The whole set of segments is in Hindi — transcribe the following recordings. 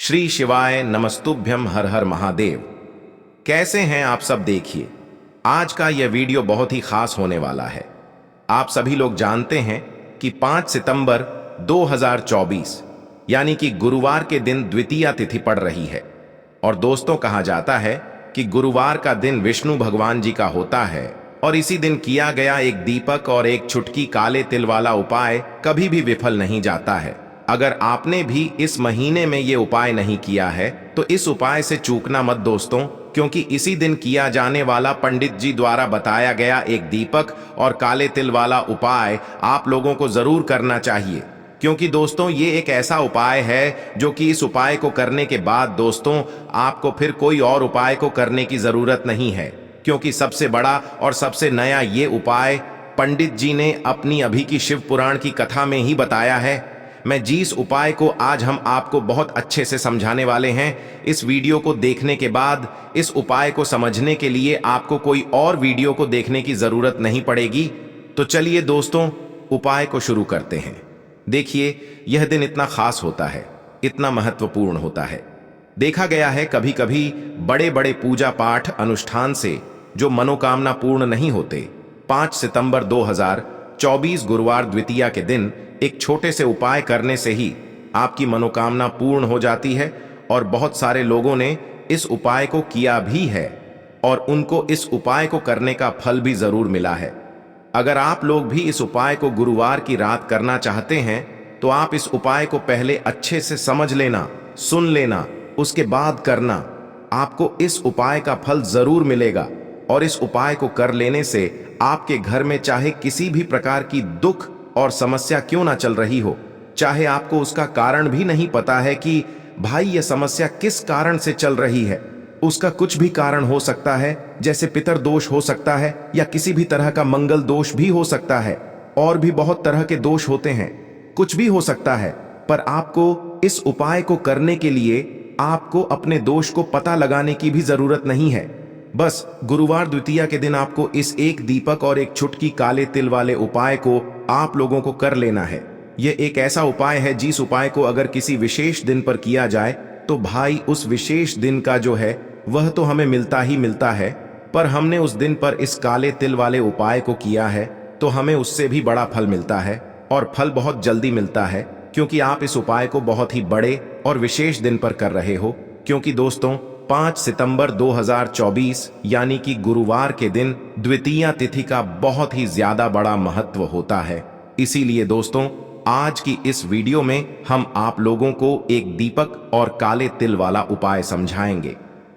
श्री शिवाय नमस्तुभ्यम हर हर महादेव। कैसे हैं आप सब? देखिए, आज का यह वीडियो बहुत ही खास होने वाला है। आप सभी लोग जानते हैं कि 5 सितंबर 2024 यानी कि गुरुवार के दिन द्वितीया तिथि पड़ रही है। और दोस्तों, कहा जाता है कि गुरुवार का दिन विष्णु भगवान जी का होता है और इसी दिन किया गया एक दीपक और एक चुटकी काले तिल वाला उपाय कभी भी विफल नहीं जाता है। अगर आपने भी इस महीने में ये उपाय नहीं किया है तो इस उपाय से चूकना मत दोस्तों, क्योंकि इसी दिन किया जाने वाला पंडित जी द्वारा बताया गया एक दीपक और काले तिल वाला उपाय आप लोगों को जरूर करना चाहिए। क्योंकि दोस्तों, ये एक ऐसा उपाय है जो कि इस उपाय को करने के बाद दोस्तों आपको फिर कोई और उपाय को करने की जरूरत नहीं है, क्योंकि सबसे बड़ा और सबसे नया ये उपाय पंडित जी ने अपनी अभी की शिव पुराण की कथा में ही बताया है। मैं जिस उपाय को आज हम आपको बहुत अच्छे से समझाने वाले हैं, इस वीडियो को देखने के बाद इस उपाय को समझने के लिए आपको कोई और वीडियो को देखने की जरूरत नहीं पड़ेगी। तो चलिए दोस्तों, उपाय को शुरू करते हैं। देखिए, यह दिन इतना खास होता है, इतना महत्वपूर्ण होता है। देखा गया है कभी कभी बड़े बड़े पूजा पाठ अनुष्ठान से जो मनोकामना पूर्ण नहीं होते, 5 सितंबर 2024 गुरुवार द्वितीया के दिन एक छोटे से उपाय करने से ही आपकी मनोकामना पूर्ण हो जाती है। और बहुत सारे लोगों ने इस उपाय को किया भी है और उनको इस उपाय को करने का फल भी जरूर मिला है। अगर आप लोग भी इस उपाय को गुरुवार की रात करना चाहते हैं तो आप इस उपाय को पहले अच्छे से समझ लेना, सुन लेना, उसके बाद करना। आपको इस उपाय का फल जरूर मिलेगा और इस उपाय को कर लेने से आपके घर में चाहे किसी भी प्रकार की दुख और समस्या क्यों ना चल रही हो, चाहे आपको उसका कारण भी नहीं पता है कि भाई यह समस्या किस कारण से चल रही है, उसका कुछ भी कारण हो सकता है, जैसे पितर दोष हो सकता है या किसी भी तरह का मंगल दोष भी हो सकता है, और भी बहुत तरह के दोष होते हैं, कुछ भी हो सकता है। पर आपको इस उपाय को करने के लिए आपको अपने दोष को पता लगाने की भी जरूरत नहीं है। बस गुरुवार द्वितीया के दिन आपको इस एक दीपक और एक चुटकी काले तिल वाले उपाय को आप लोगों को कर लेना है। यह एक ऐसा उपाय है जिस उपाय को अगर किसी विशेष दिन पर किया जाए तो भाई उस विशेष दिन का जो है वह तो हमें मिलता ही मिलता है, पर हमने उस दिन पर इस काले तिल वाले उपाय को किया है तो हमें उससे भी बड़ा फल मिलता है, और फल बहुत जल्दी मिलता है, क्योंकि आप इस उपाय को बहुत ही बड़े और विशेष दिन पर कर रहे हो। क्योंकि दोस्तों, 5 सितंबर 2024 यानी कि गुरुवार के दिन द्वितीया तिथि का बहुत ही ज्यादा बड़ा महत्व होता है। इसीलिए दोस्तों, आज की इस वीडियो में हम आप लोगों को एक दीपक और काले तिल वाला उपाय समझाएंगे,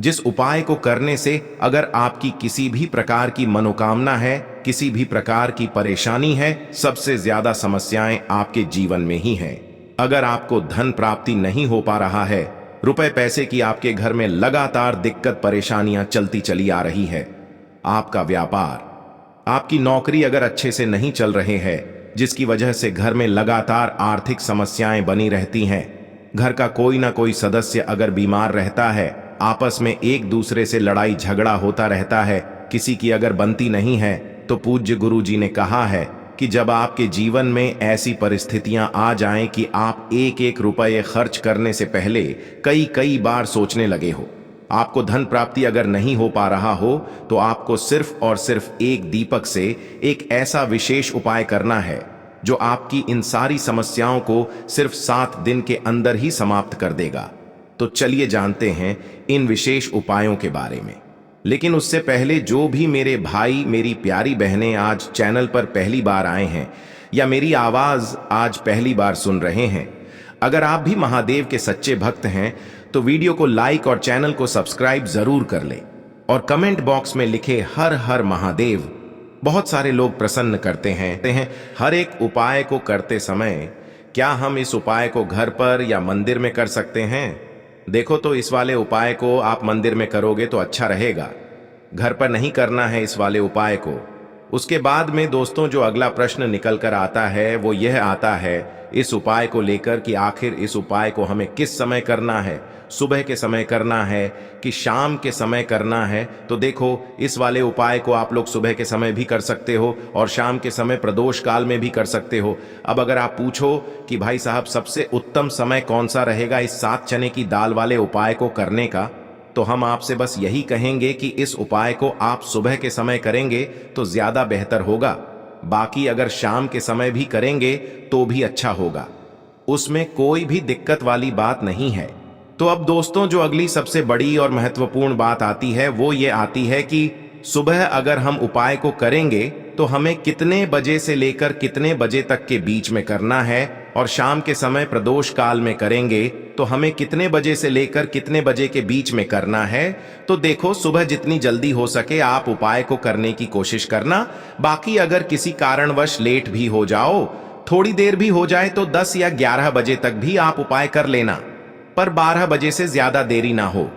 जिस उपाय को करने से अगर आपकी किसी भी प्रकार की मनोकामना है, किसी भी प्रकार की परेशानी है, सबसे ज्यादा समस्याएं आपके जीवन में ही हैं। अगर आपको धन प्राप्ति नहीं हो पा रहा है, रुपए पैसे की आपके घर में लगातार दिक्कत परेशानियां चलती चली आ रही है, आपका व्यापार, आपकी नौकरी अगर अच्छे से नहीं चल रहे हैं, जिसकी वजह से घर में लगातार आर्थिक समस्याएं बनी रहती हैं, घर का कोई ना कोई सदस्य अगर बीमार रहता है, आपस में एक दूसरे से लड़ाई झगड़ा होता रहता है, किसी की अगर बनती नहीं है, तो पूज्य गुरु जी ने कहा है कि जब आपके जीवन में ऐसी परिस्थितियां आ जाएं कि आप एक एक रुपये खर्च करने से पहले कई कई बार सोचने लगे हो, आपको धन प्राप्ति अगर नहीं हो पा रहा हो, तो आपको सिर्फ और सिर्फ एक दीपक से एक ऐसा विशेष उपाय करना है जो आपकी इन सारी समस्याओं को सिर्फ 7 दिन के अंदर ही समाप्त कर देगा। तो चलिए जानते हैं इन विशेष उपायों के बारे में। लेकिन उससे पहले जो भी मेरे भाई, मेरी प्यारी बहनें आज चैनल पर पहली बार आए हैं या मेरी आवाज आज पहली बार सुन रहे हैं, अगर आप भी महादेव के सच्चे भक्त हैं तो वीडियो को लाइक और चैनल को सब्सक्राइब जरूर कर लें और कमेंट बॉक्स में लिखे हर हर महादेव। बहुत सारे लोग प्रश्न करते हैं हर एक उपाय को करते समय क्या हम इस उपाय को घर पर या मंदिर में कर सकते हैं? देखो, तो इस वाले उपाय को आप मंदिर में करोगे तो अच्छा रहेगा, घर पर नहीं करना है इस वाले उपाय को। उसके बाद में दोस्तों जो अगला प्रश्न निकल कर आता है वो यह आता है इस उपाय को लेकर कि आखिर इस उपाय को हमें किस समय करना है, सुबह के समय करना है कि शाम के समय करना है। तो देखो, इस वाले उपाय को आप लोग सुबह के समय भी कर सकते हो और शाम के समय प्रदोष काल में भी कर सकते हो। अब अगर आप पूछो कि भाई साहब सबसे उत्तम समय कौन सा रहेगा इस 7 चने की दाल वाले उपाय को करने का, तो हम आपसे बस यही कहेंगे कि इस उपाय को आप सुबह के समय करेंगे तो ज्यादा बेहतर होगा। बाकी अगर शाम के समय भी करेंगे तो भी अच्छा होगा, उसमें कोई भी दिक्कत वाली बात नहीं है। तो अब दोस्तों जो अगली सबसे बड़ी और महत्वपूर्ण बात आती है वो ये आती है कि सुबह अगर हम उपाय को करेंगे तो हमें कितने बजे से लेकर कितने बजे तक के बीच में करना है, और शाम के समय प्रदोष काल में करेंगे तो हमें कितने बजे से लेकर कितने बजे के बीच में करना है। तो देखो, सुबह जितनी जल्दी हो सके आप उपाय को करने की कोशिश करना। बाकी अगर किसी कारणवश लेट भी हो जाओ, थोड़ी देर भी हो जाए, तो 10 या 11 बजे तक भी आप उपाय कर लेना, पर 12 बजे से ज्यादा देरी ना हो।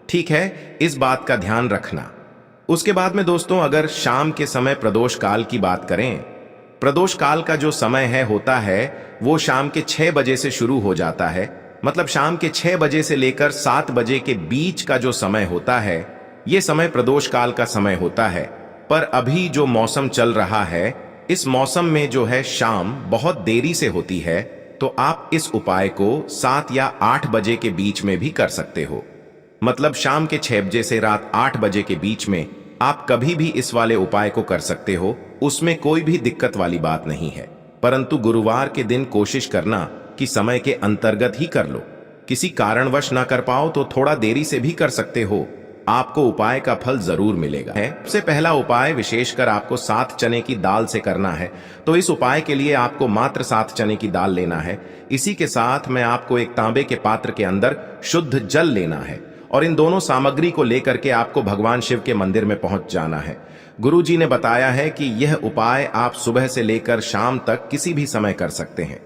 ठीक है, इस बात का ध्यान रखना। उसके बाद में दोस्तों अगर शाम के समय प्रदोष काल की बात करें, प्रदोष काल का जो समय होता है वो शाम के 6 बजे से शुरू हो जाता है। मतलब शाम के 6 बजे से लेकर 7 बजे के बीच का जो समय होता है ये समय प्रदोष काल का समय होता है। पर अभी जो मौसम चल रहा है, इस मौसम में जो है शाम बहुत देरी से होती है, तो आप इस उपाय को 7 या 8 बजे के बीच में भी कर सकते हो। मतलब शाम के 6 बजे से रात 8 बजे के बीच में आप कभी भी इस वाले उपाय को कर सकते हो, उसमें कोई भी दिक्कत वाली बात नहीं है। परंतु गुरुवार के दिन कोशिश करना कि समय के अंतर्गत ही कर लो। किसी कारणवश ना कर पाओ तो थोड़ा देरी से भी कर सकते हो, आपको उपाय का फल जरूर मिलेगा। सबसे पहला उपाय विशेषकर आपको 7 चने की दाल से करना है। तो इस उपाय के लिए आपको मात्र 7 चने की दाल लेना है। इसी के साथ में आपको एक तांबे के पात्र के अंदर शुद्ध जल लेना है और इन दोनों सामग्री को लेकर के आपको भगवान शिव के मंदिर में पहुंच जाना है। गुरु जी ने बताया है कि यह उपाय आप सुबह से लेकर शाम तक किसी भी समय कर सकते हैं।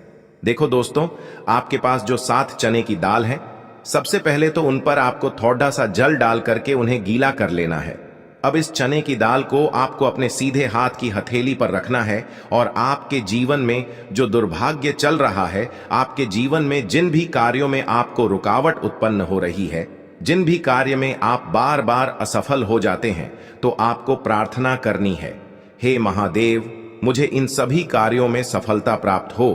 देखो दोस्तों, आपके पास जो 7 चने की दाल है, सबसे पहले तो उन पर आपको थोड़ा सा जल डाल करके उन्हें गीला कर लेना है। अब इस चने की दाल को आपको अपने सीधे हाथ की हथेली पर रखना है और आपके जीवन में जो दुर्भाग्य चल रहा है, आपके जीवन में जिन भी कार्यों में आपको रुकावट उत्पन्न हो रही है, जिन भी कार्य में आप बार बार असफल हो जाते हैं, तो आपको प्रार्थना करनी है, हे महादेव, मुझे इन सभी कार्यों में सफलता प्राप्त हो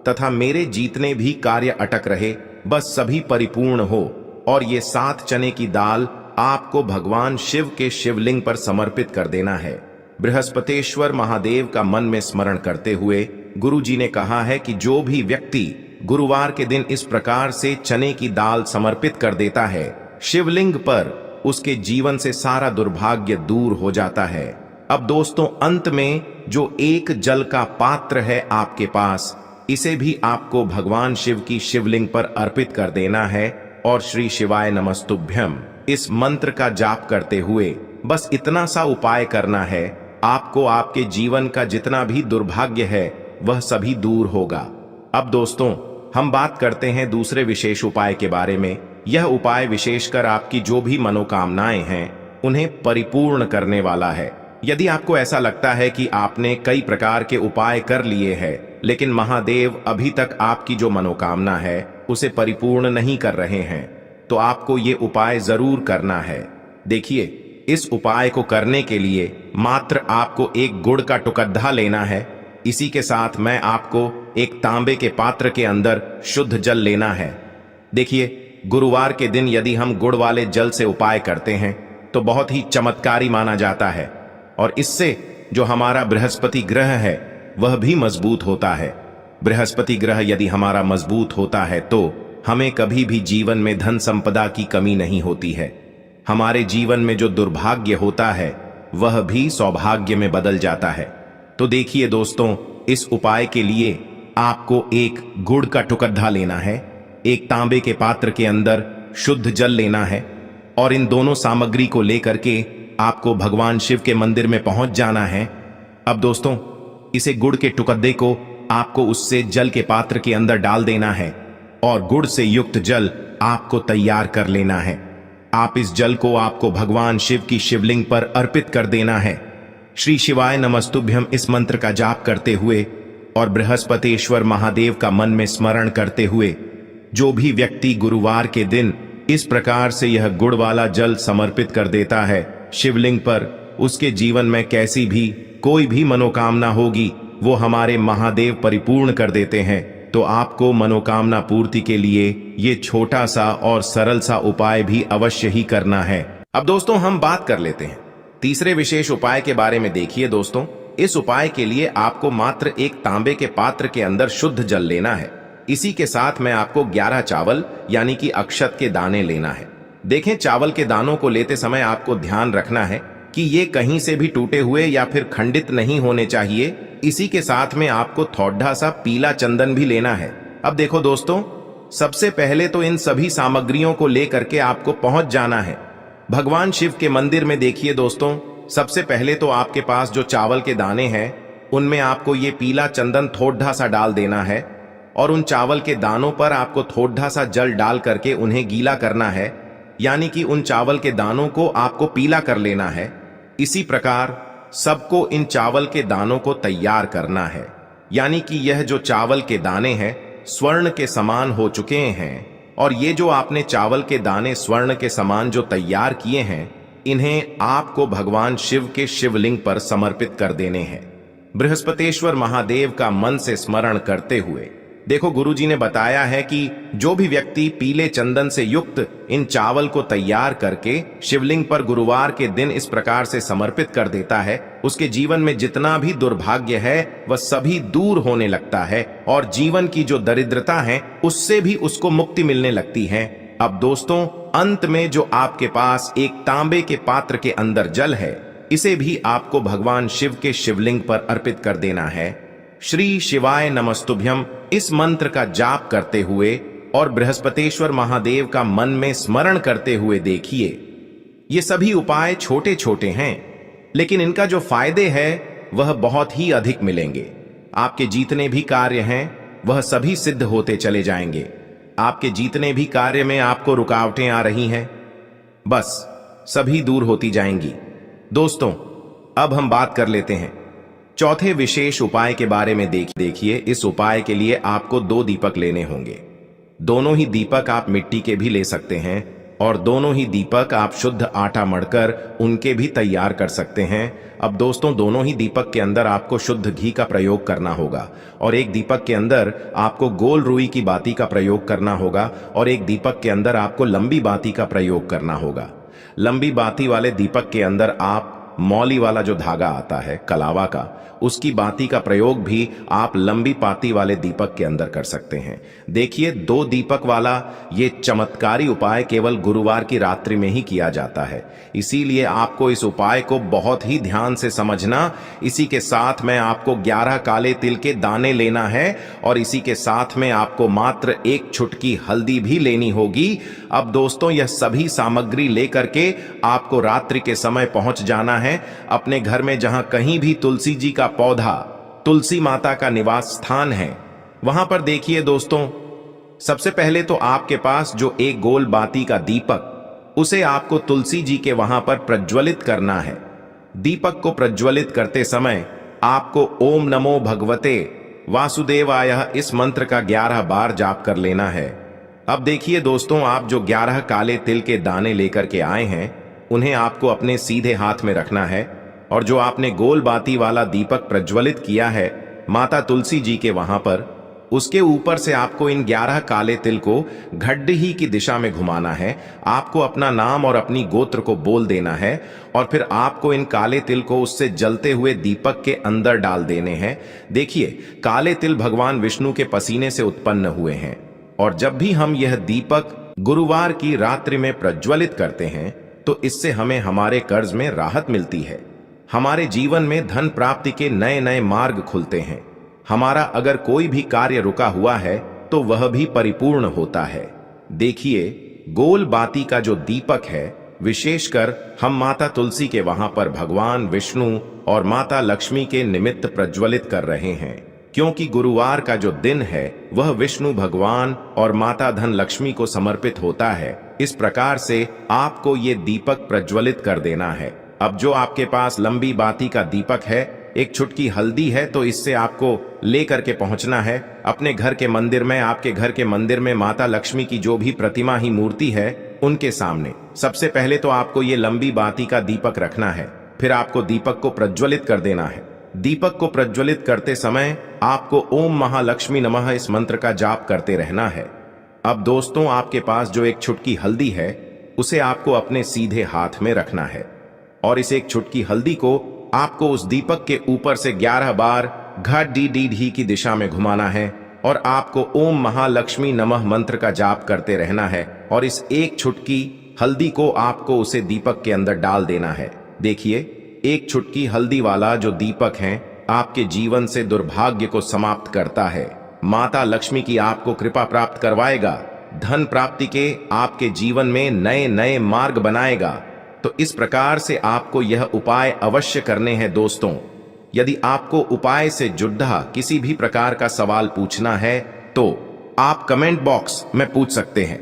तथा मेरे जितने भी कार्य अटक रहे बस सभी परिपूर्ण हो। और ये 7 चने की दाल आपको भगवान शिव के शिवलिंग पर समर्पित कर देना है। बृहस्पतेश्वर महादेव का मन में स्मरण करते हुए गुरु जी ने कहा है कि जो भी व्यक्ति गुरुवार के दिन इस प्रकार से चने की दाल समर्पित कर देता है शिवलिंग पर, उसके जीवन से सारा दुर्भाग्य दूर हो जाता है। अब दोस्तों अंत में जो एक जल का पात्र है आपके पास, इसे भी आपको भगवान शिव की शिवलिंग पर अर्पित कर देना है और श्री शिवाय नमस्तुभ्यम इस मंत्र का जाप करते हुए बस इतना सा उपाय करना है। आपको आपके जीवन का जितना भी दुर्भाग्य है वह सभी दूर होगा। अब दोस्तों हम बात करते हैं दूसरे विशेष उपाय के बारे में। यह उपाय विशेषकर आपकी जो भी मनोकामनाएं हैं उन्हें परिपूर्ण करने वाला है। यदि आपको ऐसा लगता है कि आपने कई प्रकार के उपाय कर लिए हैं लेकिन महादेव अभी तक आपकी जो मनोकामना है उसे परिपूर्ण नहीं कर रहे हैं, तो आपको ये उपाय जरूर करना है। देखिए, इस उपाय को करने के लिए मात्र आपको एक गुड़ का टुकड़ा लेना है। इसी के साथ मैं आपको एक तांबे के पात्र के अंदर शुद्ध जल लेना है। देखिए, गुरुवार के दिन यदि हम गुड़ वाले जल से उपाय करते हैं तो बहुत ही चमत्कारी माना जाता है और इससे जो हमारा बृहस्पति ग्रह है वह भी मजबूत होता है। बृहस्पति ग्रह यदि हमारा मजबूत होता है तो हमें कभी भी जीवन में धन संपदा की कमी नहीं होती है। हमारे जीवन में जो दुर्भाग्य होता है वह भी सौभाग्य में बदल जाता है। तो देखिए दोस्तों, इस उपाय के लिए आपको एक गुड़ का टुकड़ा लेना है, एक तांबे के पात्र के अंदर शुद्ध जल लेना है और इन दोनों सामग्री को लेकर के आपको भगवान शिव के मंदिर में पहुंच जाना है। अब दोस्तों, इसे गुड़ के टुकड़े को आपको उससे जल के पात्र के अंदर डाल देना है और गुड़ से युक्त जल आपको तैयार कर लेना है। आप इस जल को आपको भगवान शिव की शिवलिंग पर अर्पित कर देना है। श्री शिवाय नमस्तुभ्यम इस मंत्र का जाप करते हुए और बृहस्पतिश्वर महादेव का मन में स्मरण करते हुए जो भी व्यक्ति गुरुवार के दिन इस प्रकार से यह गुड़ वाला जल समर्पित कर देता है शिवलिंग पर, उसके जीवन में कैसी भी कोई भी मनोकामना होगी वो हमारे महादेव परिपूर्ण कर देते हैं। तो आपको मनोकामना पूर्ति के लिए ये छोटा सा और सरल सा उपाय भी अवश्य ही करना है। अब दोस्तों हम बात कर लेते हैं तीसरे विशेष उपाय के बारे में। देखिए दोस्तों, इस उपाय के लिए आपको मात्र एक तांबे के पात्र के अंदर शुद्ध जल लेना है। इसी के साथ में आपको 11 चावल यानी कि अक्षत के दाने लेना है। देखें, चावल के दानों को लेते समय आपको ध्यान रखना है कि ये कहीं से भी टूटे हुए या फिर खंडित नहीं होने चाहिए। इसी के साथ में आपको थोड़ा सा पीला चंदन भी लेना है। अब देखो दोस्तों, सबसे पहले तो इन सभी सामग्रियों को लेकर के आपको पहुंच जाना है भगवान शिव के मंदिर में। देखिए दोस्तों, सबसे पहले तो आपके पास जो चावल के दाने हैं उनमें आपको ये पीला चंदन थोड़ा सा डाल देना है और उन चावल के दानों पर आपको थोड़ा सा जल डाल करके उन्हें गीला करना है, यानी कि उन चावल के दानों को आपको पीला कर लेना है। इसी प्रकार सबको इन चावल के दानों को तैयार करना है, यानी कि यह जो चावल के दाने हैं स्वर्ण के समान हो चुके हैं और ये जो आपने चावल के दाने स्वर्ण के समान जो तैयार किए हैं इन्हें आपको भगवान शिव के शिवलिंग पर समर्पित कर देने हैं बृहस्पतिश्वर महादेव का मन से स्मरण करते हुए। देखो, गुरुजी ने बताया है कि जो भी व्यक्ति पीले चंदन से युक्त इन चावल को तैयार करके शिवलिंग पर गुरुवार के दिन इस प्रकार से समर्पित कर देता है उसके जीवन में जितना भी दुर्भाग्य है वह सभी दूर होने लगता है और जीवन की जो दरिद्रता है उससे भी उसको मुक्ति मिलने लगती है। अब दोस्तों, अंत में जो आपके पास एक तांबे के पात्र के अंदर जल है इसे भी आपको भगवान शिव के शिवलिंग पर अर्पित कर देना है। श्री शिवाय नमस्तुभ्यम इस मंत्र का जाप करते हुए और बृहस्पतिश्वर महादेव का मन में स्मरण करते हुए देखिए, ये सभी उपाय छोटे छोटे हैं लेकिन इनका जो फायदे हैं वह बहुत ही अधिक मिलेंगे। आपके जितने भी कार्य हैं वह सभी सिद्ध होते चले जाएंगे। आपके जितने भी कार्य में आपको रुकावटें आ रही हैं बस सभी दूर होती जाएंगी। दोस्तों, अब हम बात कर लेते हैं चौथे विशेष उपाय के बारे में। देखिए, इस उपाय के लिए आपको 2 दीपक लेने होंगे। दोनों ही दीपक आप मिट्टी के भी ले सकते हैं और दोनों ही दीपक आप शुद्ध आटा मढ़कर उनके भी तैयार कर सकते हैं। अब दोस्तों, दोनों ही दीपक के अंदर आपको शुद्ध घी का प्रयोग करना होगा और एक दीपक के अंदर आपको गोल रुई की बाती का प्रयोग करना होगा और एक दीपक के अंदर आपको लंबी बाती का प्रयोग करना होगा। लंबी बाती वाले दीपक के अंदर आप मौली वाला जो धागा आता है कलावा का, उसकी बाती का प्रयोग भी आप लंबी पाती वाले दीपक के अंदर कर सकते हैं। देखिए, 2 दीपक वाला ये चमत्कारी उपाय केवल गुरुवार की रात्रि में ही किया जाता है, इसीलिए आपको इस उपाय को बहुत ही ध्यान से समझना। इसी के साथ में आपको 11 काले तिल के दाने लेना है और इसी के साथ में आपको मात्र 1 चुटकी हल्दी भी लेनी होगी। अब दोस्तों, यह सभी सामग्री लेकर के आपको रात्रि के समय पहुंच जाना है अपने घर में जहां कहीं भी तुलसी जी का पौधा, तुलसी माता का निवास स्थान है वहां पर। देखिए दोस्तों, सबसे पहले तो आपके पास जो एक गोल बाती का दीपक उसे आपको तुलसी जी के वहां पर प्रज्वलित करना है। दीपक को प्रज्वलित करते समय आपको ओम नमो भगवते वासुदेवाय इस मंत्र का 11 बार जाप कर लेना है। अब देखिए दोस्तों, आप जो 11 काले तिल के दाने लेकर के आए हैं उन्हें आपको अपने सीधे हाथ में रखना है और जो आपने गोल बाती वाला दीपक प्रज्वलित किया है माता तुलसी जी के वहां पर, उसके ऊपर से आपको इन 11 काले तिल को घड्डी की दिशा में घुमाना है। आपको अपना नाम और अपनी गोत्र को बोल देना है और फिर आपको इन काले तिल को उससे जलते हुए दीपक के अंदर डाल देने हैं। देखिए, काले तिल भगवान विष्णु के पसीने से उत्पन्न हुए हैं और जब भी हम यह दीपक गुरुवार की रात्रि में प्रज्वलित करते हैं तो इससे हमें हमारे कर्ज में राहत मिलती है, हमारे जीवन में धन प्राप्ति के नए नए मार्ग खुलते हैं, हमारा अगर कोई भी कार्य रुका हुआ है तो वह भी परिपूर्ण होता है। देखिए, गोल बाती का जो दीपक है विशेषकर हम माता तुलसी के वहां पर भगवान विष्णु और माता लक्ष्मी के निमित्त प्रज्वलित कर रहे हैं, क्योंकि गुरुवार का जो दिन है वह विष्णु भगवान और माता धन लक्ष्मी को समर्पित होता है। इस प्रकार से आपको ये दीपक प्रज्वलित कर देना है। अब जो आपके पास लंबी बाती का दीपक है, एक चुटकी हल्दी है, तो इससे आपको लेकर के पहुंचना है अपने घर के मंदिर में। आपके घर के मंदिर में माता लक्ष्मी की जो भी प्रतिमा ही मूर्ति है उनके सामने सबसे पहले तो आपको ये लंबी बाती का दीपक रखना है। फिर आपको दीपक को प्रज्वलित कर देना है। दीपक को प्रज्वलित करते समय आपको ओम महालक्ष्मी नमः इस मंत्र का जाप करते रहना है। अब दोस्तों, आपके पास जो एक चुटकी हल्दी है उसे आपको अपने सीधे हाथ में रखना है और इस एक चुटकी हल्दी को आपको उस दीपक के ऊपर से 11 बार घट डी डी ढी की दिशा में घुमाना है और आपको ओम महालक्ष्मी नमः मंत्र का जाप करते रहना है और इस एक चुटकी हल्दी को आपको उसे दीपक के अंदर डाल देना है। देखिए, एक चुटकी हल्दी वाला जो दीपक है आपके जीवन से दुर्भाग्य को समाप्त करता है, माता लक्ष्मी की आपको कृपा प्राप्त करवाएगा, धन प्राप्ति के आपके जीवन में नए नए मार्ग बनाएगा। तो इस प्रकार से आपको यह उपाय अवश्य करने हैं दोस्तों। यदि आपको उपाय से जुड़ा किसी भी प्रकार का सवाल पूछना है तो आप कमेंट बॉक्स में पूछ सकते हैं।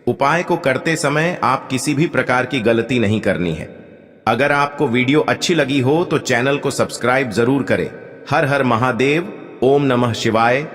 उपाय को करते समय आप किसी भी प्रकार की गलती नहीं करनी है। अगर आपको वीडियो अच्छी लगी हो तो चैनल को सब्सक्राइब जरूर करें। हर हर महादेव, ओम नमः शिवाय।